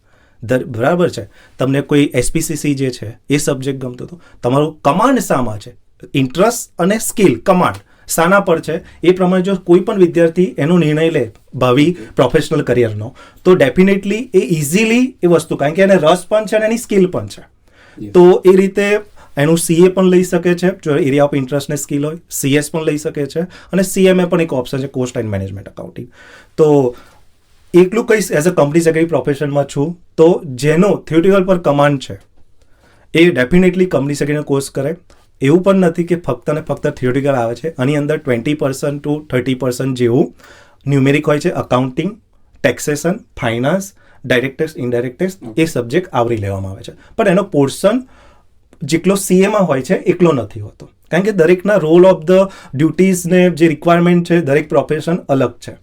બરાબર છે. તમને કોઈ SPCC જે છે એ સબ્જેક્ટ ગમતો હતો. તમારું કમાન્ડ શામાં છે? ઇન્ટરેસ્ટ અને સ્કિલ, કમાન્ડ શાના પર છે? એ પ્રમાણે જો કોઈ પણ વિદ્યાર્થી એનો નિર્ણય લે ભાવિ પ્રોફેશનલ કરિયરનો, તો ડેફિનેટલી એ ઇઝીલી એ વસ્તુ, કારણ કે એને રસ પણ છે અને એની સ્કિલ પણ છે. તો એ રીતે એનું CA પણ લઈ શકે છે જો એરિયા ઓફ ઇન્ટરેસ્ટ ને સ્કિલ હોય, CS પણ લઈ શકે છે, અને CMA પણ એક ઓપ્શન છે, કોસ્ટ એન્ડ મેનેજમેન્ટ એકાઉન્ટિંગ. તો એકલું કહીશ એઝ અ કંપની સેક્રેટરી પ્રોફેશનમાં છું તો જેનો થિયોરિટિકલ પર કમાન્ડ છે એ ડેફિનેટલી કંપની સેક્રેટરીનો કોર્સ કરે. એવું પણ નથી કે ફક્ત ને ફક્ત થિયોરિટિકલ આવે છે. આની અંદર 20% to 30% જેવું ન્યુમેરિક હોય છે. Accounting, taxation, finance, direct tax, indirect tax, એ સબ્જેક્ટ આવરી લેવામાં આવે છે. પણ એનો પોર્શન જેટલો CAમાં હોય છે એટલો નથી હોતો, કારણ કે દરેકના રોલ ઓફ ધ ડ્યુટીઝને જે રિક્વાયરમેન્ટ છે દરેક પ્રોફેશન અલગ છે.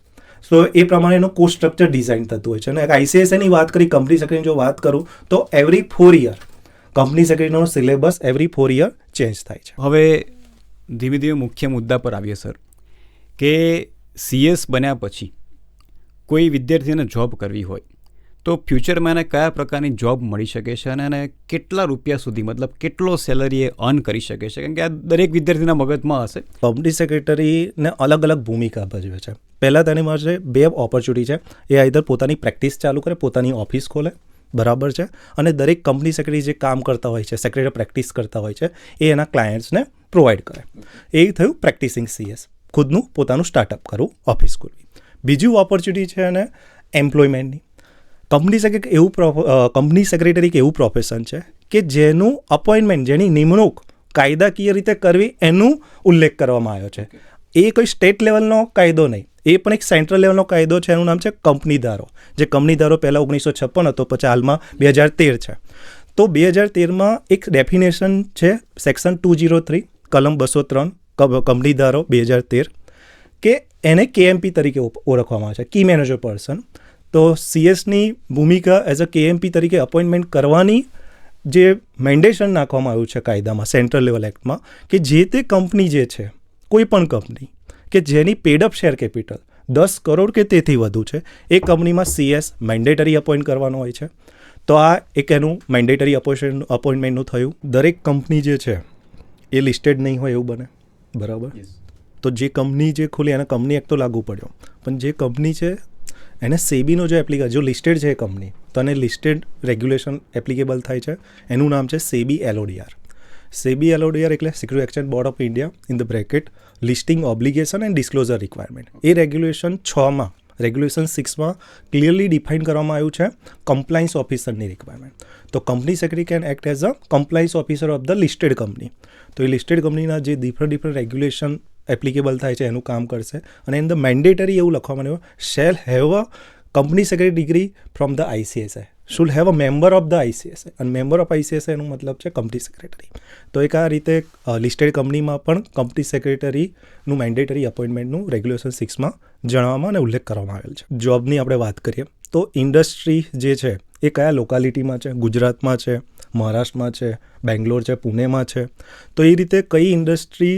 સો એ પ્રમાણે એનો કોર્સ સ્ટ્રક્ચર ડિઝાઇન થતું હોય છે. અને ICSIની વાત કરી, કંપની સેક્રેટરીની જો વાત કરું તો એવરી 4 યર કંપની સેક્રેટરીનો સિલેબસ એવરી 4 યર ચેન્જ થાય છે. હવે ધીમે ધીમે મુખ્ય મુદ્દા પર આવીએ સર, કે CS બન્યા પછી કોઈ વિદ્યાર્થીને જોબ કરવી હોય તો ફ્યુચરમાં એને કયા પ્રકારની જોબ મળી શકે છે અને એને કેટલા રૂપિયા સુધી, મતલબ કેટલો સેલરી એ અર્ન કરી શકે છે? કારણ કે આ દરેક વિદ્યાર્થીના મગજમાં હશે. કંપની સેક્રેટરીને અલગ અલગ ભૂમિકા ભજવે છે. પહેલાં તેની પાસે 2 ઓપોર્ચ્યુનિટી છે. એ આઈધર પોતાની પ્રેક્ટિસ ચાલુ કરે, પોતાની ઓફિસ ખોલે, બરાબર છે, અને દરેક કંપની સેક્રેટરી જે કામ કરતા હોય છે, સેક્રેટરી પ્રેક્ટિસ કરતા હોય છે, એ એના ક્લાયન્ટ્સને પ્રોવાઈડ કરે. એ થયું પ્રેક્ટિસિંગ CS, ખુદનું પોતાનું સ્ટાર્ટઅપ કરવું, ઓફિસ ખોલવી. બીજું ઓપોર્ચ્યુનિટી છે એને એમ્પ્લોયમેન્ટની. કંપની સેક્રેટરી એક એવું પ્રોફેશન છે કે જેનું અપોઇન્ટમેન્ટ, જેની નિમણૂક કાયદાકીય રીતે કરવી એનું ઉલ્લેખ કરવામાં આવ્યો છે. એ કોઈ સ્ટેટ લેવલનો કાયદો નહીં, એ પણ એક સેન્ટ્રલ લેવલનો કાયદો છે. એનું નામ છે કંપની ધારો. જે કંપની ધારો પહેલાં 1956 હતો, પછી હાલમાં 2013 છે. તો 2013માં એક ડેફિનેશન છે, સેક્શન 203 કલમ 203 કંપની ધારો 2013, કે એને KMP તરીકે ઓળખવામાં આવે છે, કી મેનેજર પર્સન. તો CSની ભૂમિકા એઝ અ KMP તરીકે અપોઇન્ટમેન્ટ કરવાની જે મેન્ડેશન નાખવામાં આવ્યું છે કાયદામાં, સેન્ટ્રલ લેવલ એક્ટમાં, કે જે તે કંપની જે છે, કોઈ પણ કંપની કે જેની પેડઅપ શેર કેપિટલ 10 કરોડ કે તેથી વધુ છે, એ કંપનીમાં CS મેન્ડેટરી અપોઇન્ટ કરવાનો હોય છે. તો આ એક એનું મેન્ડેટરી અપોઇન્ટમેન્ટનું થયું. દરેક કંપની જે છે એ લિસ્ટેડ નહીં હોય એવું બને, બરાબર? તો જે કંપની જે ખોલી એને કંપની એક્ટ તો લાગુ પડ્યો, પણ જે કંપની છે એને સેબીનો જે એપ્લિકેશન, જો લિસ્ટેડ છે એ કંપની, તો એને લિસ્ટેડ રેગ્યુલેશન એપ્લિકેબલ થાય છે. એનું નામ છે SEBI LODR. SEBI LODR એટલે security exchange board of India in the bracket listing obligation and disclosure requirement. એ રેગ્યુલેશન 6માં, રેગ્યુલેશન 6માં ક્લિયરલી ડિફાઇન કરવામાં આવ્યું છે કમ્પ્લાયન્સ ઓફિસરની રિક્વાયરમેન્ટ. તો company secretary can act as a compliance officer of the listed company. તો એ લિસ્ટેડ કંપનીના જે ડિફરન્ટ રેગ્યુલેશન એપ્લિકેબલ થાય છે એનું કામ કરશે. અને ઇન ધ મેન્ડેટરી એવું લખવામાં આવ્યું, shall have a company secretary degree from the ICSI, should have a member of the ICSI. અને મેમ્બર ઓફ ICSI એનું મતલબ છે કંપની સેક્રેટરી. તો એક આ રીતે લિસ્ટેડ કંપનીમાં પણ કંપની સેક્રેટરીનું મેન્ડેટરી અપોઇન્ટમેન્ટનું રેગ્યુલેશન 6માં જણાવવામાં અને ઉલ્લેખ કરવામાં આવેલ છે. જોબની આપણે વાત કરીએ તો ઇન્ડસ્ટ્રી જે છે એ કયા લોકાલિટીમાં છે? ગુજરાતમાં છે, મહારાષ્ટ્રમાં છે, બેંગ્લોર છે, પુણેમાં છે. તો એ રીતે કઈ ઇન્ડસ્ટ્રી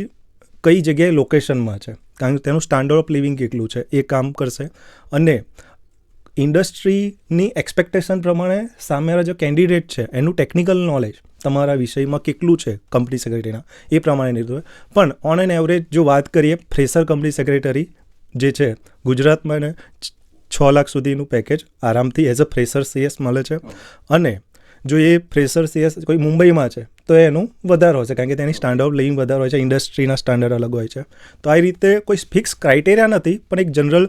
કઈ જગ્યાએ લોકેશનમાં છે કારણ કે તેનું સ્ટાન્ડર્ડ ઓફ લિવિંગ કેટલું છે એ કામ કરશે. અને ઇન્ડસ્ટ્રીની એક્સપેક્ટેશન પ્રમાણે સામેવાળા જે કેન્ડિડેટ છે એનું ટેકનિકલ નોલેજ તમારા વિષયમાં કેટલું છે કંપની સેક્રેટરીના એ પ્રમાણે નિર્ણય હોય. પણ ઓન એન એવરેજ જો વાત કરીએ ફ્રેશર કંપની સેક્રેટરી જે છે ગુજરાતમાં એને 6 લાખ સુધીનું પેકેજ આરામથી એઝ અ ફ્રેશર CS મળે છે. અને જો એ ફ્રેશર CS કોઈ મુંબઈમાં છે તો એનું વધારે હોય છે કારણ કે તેની સ્ટાન્ડર્ડ ઓફ લિવિંગ વધારે હોય છે, ઇન્ડસ્ટ્રીના સ્ટાન્ડર્ડ અલગ હોય છે. તો આ રીતે કોઈ ફિક્સ ક્રાઇટેરિયા નથી, પણ એક જનરલ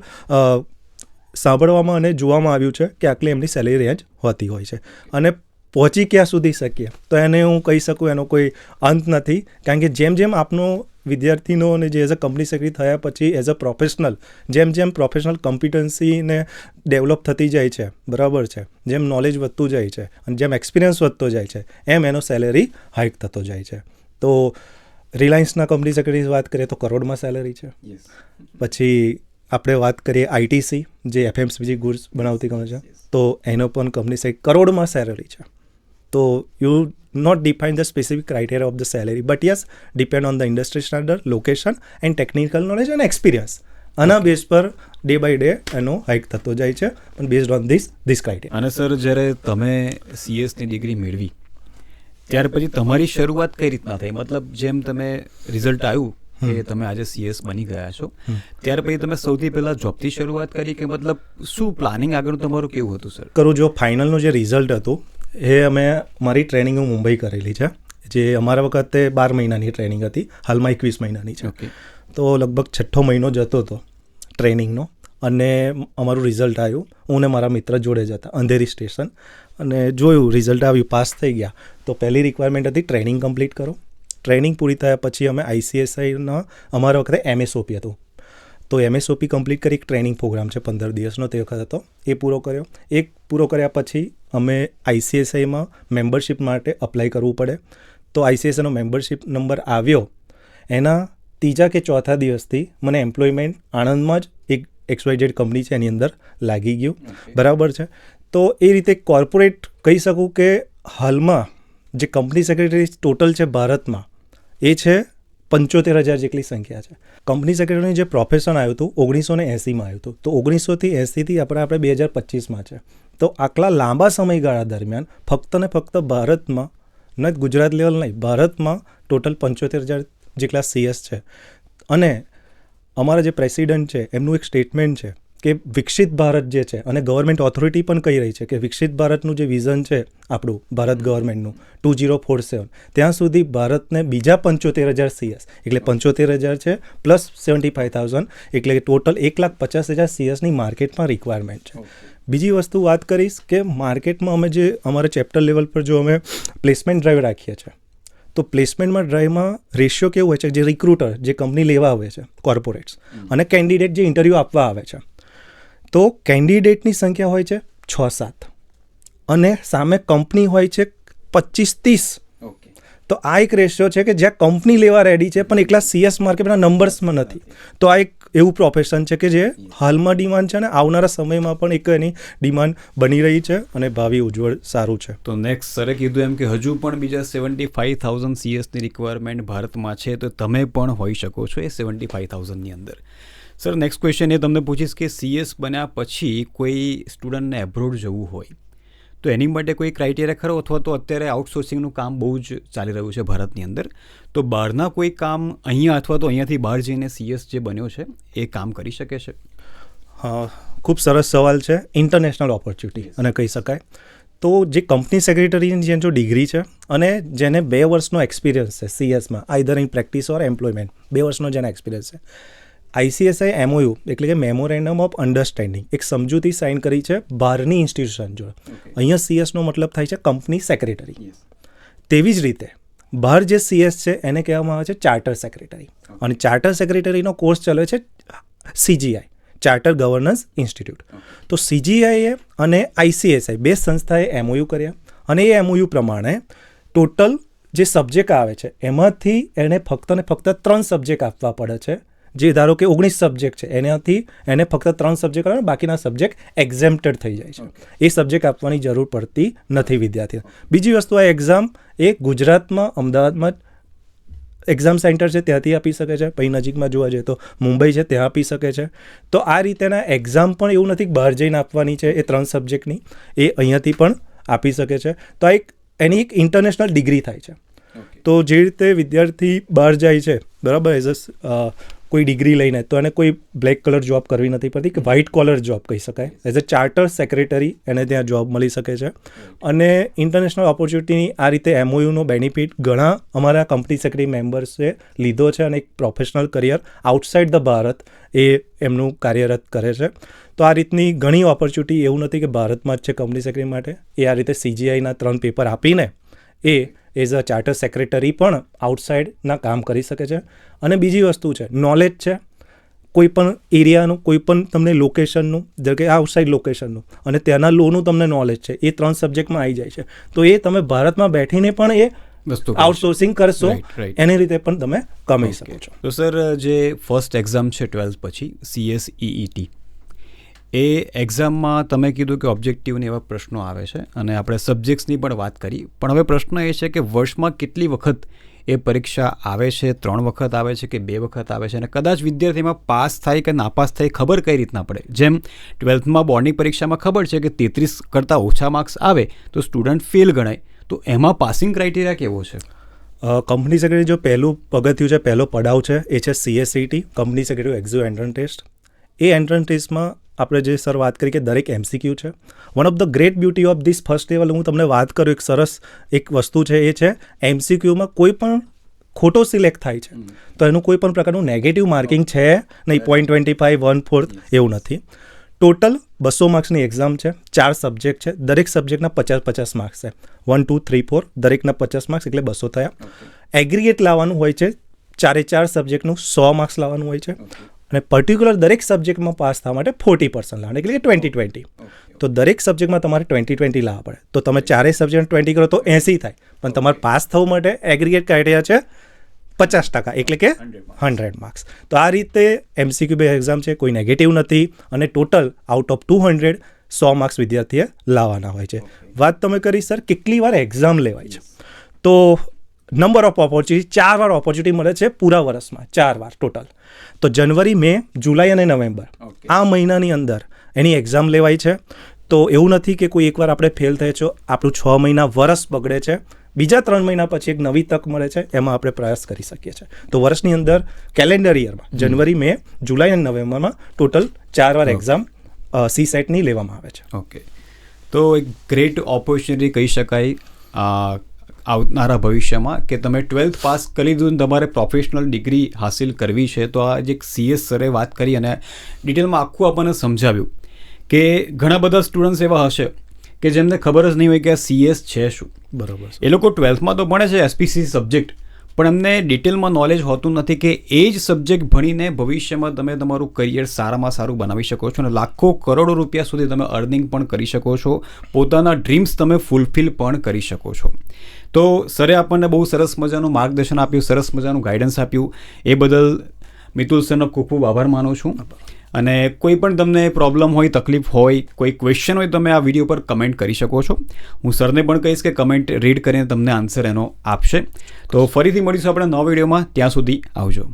સાંભળવામાં અને જોવામાં આવ્યું છે કે આટલી એમની સેલેરી રેન્જ હોતી હોય છે. અને પહોંચી ક્યાં સુધી શકીએ તો એને હું કહી શકું એનો કોઈ અંત નથી, કારણ કે જેમ જેમ આપનો વિદ્યાર્થીનો અને જે એઝ અ કંપની સેક્રેટરી થયા પછી એઝ અ પ્રોફેશનલ જેમ જેમ પ્રોફેશનલ કોમ્પિટન્સીને ડેવલપ થતી જાય છે, બરાબર છે, જેમ નોલેજ વધતું જાય છે અને જેમ એક્સપિરિયન્સ વધતો જાય છે એમ એનો સેલેરી હાઇક થતો જાય છે. તો રિલાયન્સના કંપની સેક્રેટરી વાત કરીએ તો કરોડમાં સેલેરી છે. પછી આપણે વાત કરીએ આઈટીસી જે FMCG ગુડ્સ બનાવતી કંપની છે તો એનો પણ કંપની કરોડમાં સેલેરી છે. તો you not define the specific criteria of the salary, but yes depend on the industry standard, location and technical knowledge અને એક્સપિરિયન્સ. આના બેઝ પર ડે બાય ડે એનો હાઇક થતો જાય છે પણ બેઝડ ઓન ધીસ ક્રાઇટેરિયા. અને સર જ્યારે તમે CS ની ડિગ્રી મેળવી ત્યાર પછી તમારી શરૂઆત કઈ રીતના થઈ? મતલબ જેમ તમે રિઝલ્ટ આવ્યું કે તમે આજે CS બની ગયા છો ત્યાર પછી તમે સૌથી પહેલા જોબથી શરૂઆત કરી કે મતલબ શું પ્લાનિંગ આગળનું તમારું કેવું હતું સર? કરું જો ફાઇનલનું જે રિઝલ્ટ હતું એ અમે મારી ટ્રેનિંગ હું મુંબઈ કરેલી છે, જે અમારા વખતે 12 મહિનાની ટ્રેનિંગ હતી, હાલમાં 21 મહિનાની છે. તો લગભગ 6ઠ્ઠો મહિનો જતો હતો ટ્રેનિંગનો અને અમારું રિઝલ્ટ આવ્યું. હું ને મારા મિત્ર જોડે જ હતા અંધેરી સ્ટેશન અને જોયું રિઝલ્ટ આવ્યું, પાસ થઈ ગયા. તો પહેલી રિક્વાયરમેન્ટ હતી ટ્રેનિંગ કમ્પ્લીટ કરો. ટ્રેનિંગ પૂરી થયા પછી અમે ICSIના અમારા વખતે MSOP હતું તો MSOP કમ્પ્લીટ કરી, એક ટ્રેનિંગ પ્રોગ્રામ છે 15 દિવસનો તે વખત હતો, એ પૂરો કર્યો. એક પૂરો કર્યા પછી અમે ICSIમાં મેમ્બરશિપ માટે અપ્લાય કરવું પડે. તો ICSIનો મેમ્બરશિપ નંબર આવ્યો, એના 3જા કે 4થા દિવસથી મને એમ્પ્લોયમેન્ટ આણંદમાં જ એક XYZ કંપની છે એની અંદર લાગી ગયું, બરાબર છે. તો એ રીતે કોર્પોરેટ કહી શકું કે હાલમાં જે કંપની સેક્રેટરી ટોટલ છે ભારતમાં એ છે 75,000 જેટલી સંખ્યા છે. કંપની સેક્રેટરીનું જે પ્રોફેશન આવ્યું હતું 1980માં આવ્યું હતું, તો 1980થી આપણે 2025માં છે. તો આટલા લાંબા સમયગાળા દરમિયાન ફક્ત ને ફક્ત ભારતમાં, ન ગુજરાત લેવલ નહીં, ભારતમાં ટોટલ 75,000 જેટલા CS છે. અને અમારા જે પ્રેસિડન્ટ છે એમનું એક સ્ટેટમેન્ટ છે કે વિકસિત ભારત જે છે, અને ગવર્મેન્ટ ઓથોરિટી પણ કહી રહી છે કે વિકસિત ભારતનું જે વિઝન છે આપણું ભારત ગવર્મેન્ટનું 2047 ત્યાં સુધી ભારતને બીજા 75,000 CS એટલે 75,000 છે પ્લસ 75,000 એટલે ટોટલ 1,50,000 CSની માર્કેટમાં રિક્વાયરમેન્ટ છે. બીજી વસ્તુ વાત કરીશ કે માર્કેટમાં અમે જે અમારા ચેપ્ટર લેવલ પર જો અમે પ્લેસમેન્ટ ડ્રાઈવ રાખીએ છીએ તો પ્લેસમેન્ટમાં ડ્રાઈવમાં રેશિયો કેવું હોય છે, જે રિક્રુટર જે કંપની લેવા આવે છે કોર્પોરેટ્સ અને કેન્ડિડેટ જે ઇન્ટરવ્યૂ આપવા આવે છે, તો કેન્ડિડેટની સંખ્યા હોય છે 6-7 અને સામે કંપની હોય છે 25-30. તો આ એક રેશિયો છે કે જ્યાં કંપની લેવા રેડી છે પણ એકલા CS માર્કેટના નંબર્સમાં નથી. તો આ એક એવું પ્રોફેશન છે કે જે હાલમાં ડિમાન્ડ છે અને આવનારા સમયમાં પણ એક એની ડિમાન્ડ બની રહી છે અને ભાવિ ઉજ્જવળ સારું છે. તો નેક્સ્ટ સરે કીધું એમ કે હજુ પણ બીજા 75,000 CSની રિક્વાયરમેન્ટ ભારતમાં છે, તો તમે પણ હોઈ શકો છો એ 75,000ની અંદર. સર નેક્સ્ટ ક્વેશ્ચન એ તમને પૂછીશ કે CS બન્યા પછી કોઈ સ્ટુડન્ટને એબ્રોડ જવું હોય તો એની માટે કોઈ ક્રાઇટેરિયા ખરો, અથવા તો અત્યારે આઉટસોર્સિંગનું કામ બહુ જ ચાલી રહ્યું છે ભારતની અંદર, તો બહારના કોઈ કામ અહીંયા અથવા તો અહીંયાથી બહાર જઈને CS જે બન્યો છે એ કામ કરી શકે છે? હા, ખૂબ સરસ સવાલ છે. ઇન્ટરનેશનલ ઓપોર્ચ્યુનિટી અને કહી શકાય તો જે કંપની સેક્રેટરીની જે જો ડિગ્રી છે અને જેને 2 વર્ષનો એક્સપિરિયન્સ છે CSમાં, either in practice or employment, 2 વર્ષનો જેને એક્સપિરિયન્સ છે, ICSI MOU એટલે કે મેમોરેન્ડમ ઓફ અન્ડરસ્ટેન્ડિંગ એક સમજૂતી સાઇન કરી છે બહારની ઇન્સ્ટિટ્યુશન જોડે. અહીંયા CSનો મતલબ થાય છે કંપની સેક્રેટરી. તેવી જ રીતે બહાર જે CS છે એને કહેવામાં આવે છે ચાર્ટર સેક્રેટરી, અને ચાર્ટર સેક્રેટરીનો કોર્સ ચાલે છે CGI, ચાર્ટર ગવર્નન્સ ઇન્સ્ટિટ્યૂટ. તો CGI અને ICSI બે સંસ્થાએ MOU કર્યા અને એ MOU પ્રમાણે ટોટલ જે સબ્જેક્ટ આવે છે એમાંથી એને ફક્ત ને ફક્ત 3 સબ્જેક્ટ આપવા પડે છે. જે ધારો કે 19 સબ્જેક્ટ છે એનાથી એને ફક્ત 3 સબ્જેક્ટ આવે, બાકીના સબ્જેક્ટ એક્ઝેમ્પ્ટેડ થઈ જાય છે. એ સબ્જેક્ટ આપવાની જરૂર પડતી નથી વિદ્યાર્થીને. બીજી વસ્તુ, આ એક્ઝામ એ ગુજરાતમાં અમદાવાદમાં એક્ઝામ સેન્ટર છે ત્યાંથી આપી શકે છે, પછી નજીકમાં જોવા જઈએ તો મુંબઈ છે ત્યાં આપી શકે છે. તો આ રીતેના એક્ઝામ પણ એવું નથી કે બહાર જઈને આપવાની છે એ 3 સબ્જેક્ટની, એ અહીંયાથી પણ આપી શકે છે. તો આ એની એક ઇન્ટરનેશનલ ડિગ્રી થાય છે. તો જે રીતે વિદ્યાર્થી બહાર જાય છે બરાબર એઝ કોઈ ડિગ્રી લઈને, તો એને કોઈ બ્લેક કલર જોબ કરવી નથી પડતી કે વ્હાઇટ કોલર જોબ કહી શકાય. એઝ અ ચાર્ટર સેક્રેટરી એને ત્યાં જોબ મળી શકે છે. અને ઇન્ટરનેશનલ ઓપોર્ચ્યુનિટીની આ રીતે MOUનો બેનિફિટ ઘણા અમારા કંપની સેક્રેટરી મેમ્બર્સે લીધો છે અને એક professional career outside the Bharat એ એમનું કાર્યરત કરે છે. તો આ રીતની ઘણી ઓપોર્ચ્યુનિટી, એવું નથી કે ભારતમાં જ છે કંપની સેક્રેટરી માટે. એ આ રીતે CGIના 3 પેપર આપીને એ એઝ અ ચાર્ટર સેક્રેટરી પણ આઉટસાઇડના કામ કરી શકે છે. અને બીજી વસ્તુ છે નોલેજ છે, કોઈ પણ એરિયાનું, કોઈ પણ તમને લોકેશનનું, જેમ કે આઉટસાઇડ લોકેશનનું અને ત્યાંના લોનું તમને નોલેજ છે, એ 3 સબ્જેક્ટમાં આવી જાય છે. તો એ તમે ભારતમાં બેઠીને પણ એ વસ્તુ આઉટસોર્સિંગ કરશો, એની રીતે પણ તમે કમાઈ શકો છો. તો સર, જે ફર્સ્ટ એક્ઝામ છે 12th પછી CSEET, એ એક્ઝામમાં તમે કીધું કે ઓબ્જેક્ટિવને એવા પ્રશ્નો આવે છે અને આપણે સબ્જેક્ટ્સની પણ વાત કરી, પણ હવે પ્રશ્ન એ છે કે વર્ષમાં કેટલી વખત એ પરીક્ષા આવે છે? 3 વખત આવે છે કે 2 વખત આવે છે? અને કદાચ વિદ્યાર્થીમાં પાસ થાય કે નાપાસ થાય ખબર કઈ રીતના પડે? જેમ 12થમાં બોર્ડની પરીક્ષામાં ખબર છે કે 33 કરતાં ઓછા માર્ક્સ આવે તો સ્ટુડન્ટ ફેલ ગણાય, તો એમાં પાસિંગ ક્રાઇટેરિયા કેવો છે? કંપની સેક્રેટરી જો પહેલું પગથિયું છે, પહેલો પડાવ છે, એ છે CSET, company secretary exit entrance test. એ એન્ટ્રન્સ ટેસ્ટમાં આપણે જે સર વાત કરી કે દરેક MCQ છે. One of the great beauty of this first level, હું તમને વાત કરું એક સરસ એક વસ્તુ છે, એ છે MCQમાં કોઈ પણ ખોટો સિલેક્ટ થાય છે તો એનું કોઈ પણ પ્રકારનું નેગેટિવ માર્કિંગ છે નહીં. 0.25, 1/4 એવું નથી. ટોટલ 200 માર્ક્સની એક્ઝામ છે, 4 સબ્જેક્ટ છે, દરેક સબ્જેક્ટના 50-50 માર્ક્સ છે. 1, 2, 3, 4 દરેકના 50 માર્ક્સ એટલે 200 થયા. એગ્રીગેટ લાવવાનું હોય છે, 4 સબ્જેક્ટનું 100 માર્ક્સ લાવવાનું હોય છે. અને પર્ટિક્યુલર દરેક સબ્જેક્ટમાં પાસ થવા માટે 40% લાવવાનું, એટલે કે 20-20. તો દરેક સબ્જેક્ટમાં તમારે 20-20 લાવવા પડે. તો તમે 4 સબ્જેક્ટ 20 કરો તો 80 થાય, પણ તમારે પાસ થવા માટે એગ્રીગેટ ક્રાઇટેરિયા છે 50%, એટલે કે 100 માર્ક્સ. તો આ રીતે MCQ બે એક્ઝામ છે, કોઈ નેગેટિવ નથી અને ટોટલ આઉટ ઓફ 200 100 માર્ક્સ વિદ્યાર્થીએ લાવવાના હોય છે. વાત તમે કરી સર કેટલી વાર એક્ઝામ લેવાય છે, તો નંબર ઓફ ઓપોર્ચ્યુનિટી 4 વાર ઓપોર્ચ્યુનિટી મળે છે પૂરા વર્ષમાં, 4 વાર ટોટલ. તો જનવરી, મે, જુલાઈ અને નવેમ્બર આ મહિનાની અંદર એની એક્ઝામ લેવાય છે. તો એવું નથી કે કોઈ એકવાર આપણે ફેલ થાય છે, આપણું 6 મહિના વર્ષ બગડે છે, બીજા 3 મહિના પછી એક નવી તક મળે છે, એમાં આપણે પ્રયાસ કરી શકીએ છીએ. તો વર્ષની અંદર કેલેન્ડર યરમાં જનવરી, મે, જુલાઈ અને નવેમ્બરમાં ટોટલ 4 વાર એક્ઝામ CSETની લેવામાં આવે છે. ઓકે, તો એક ગ્રેટ ઓપોર્ચ્યુનિટી કહી શકાય આવનારા ભવિષ્યમાં કે તમે 12th પાસ કરી લીધું ને તમારે પ્રોફેશનલ ડિગ્રી હાસિલ કરવી છે. તો આ જે CS સરે વાત કરી અને ડિટેલમાં આખું આપણને સમજાવ્યું કે ઘણા બધા સ્ટુડન્ટ્સ એવા હશે કે જેમને ખબર જ નહીં હોય કે આ CS છે શું. બરાબર. એ લોકો 12thમાં તો ભણે છે SPC સબ્જેક્ટ, પણ એમને ડિટેલમાં નોલેજ હોતું નથી કે એ જ સબ્જેક્ટ ભણીને ભવિષ્યમાં તમે તમારું કરિયર સારામાં સારું બનાવી શકો છો અને લાખો કરોડો રૂપિયા સુધી તમે અર્નિંગ પણ કરી શકો છો, પોતાના ડ્રીમ્સ તમે ફૂલફિલ પણ કરી શકો છો. તો સરે આપણને બહુ સરસ મજાનું માર્ગદર્શન આપ્યું, સરસ મજાનું ગાઈડન્સ આપ્યું, એ બદલ મિતુલ સરનો ખૂબ ખૂબ આભાર માનું છું. અને કોઈ પણ તમને પ્રોબ્લેમ હોય, તકલીફ હોય, કોઈ ક્વેશ્ચન હોય, તમે આ વિડીયો પર કમેન્ટ કરી શકો છો. હું સરને પણ કહીશ કે કમેન્ટ રીડ કરીને તમને આન્સર એનો આપશે. તો ફરીથી મળીશું આપણે નવા વિડીયોમાં, ત્યાં સુધી આવજો.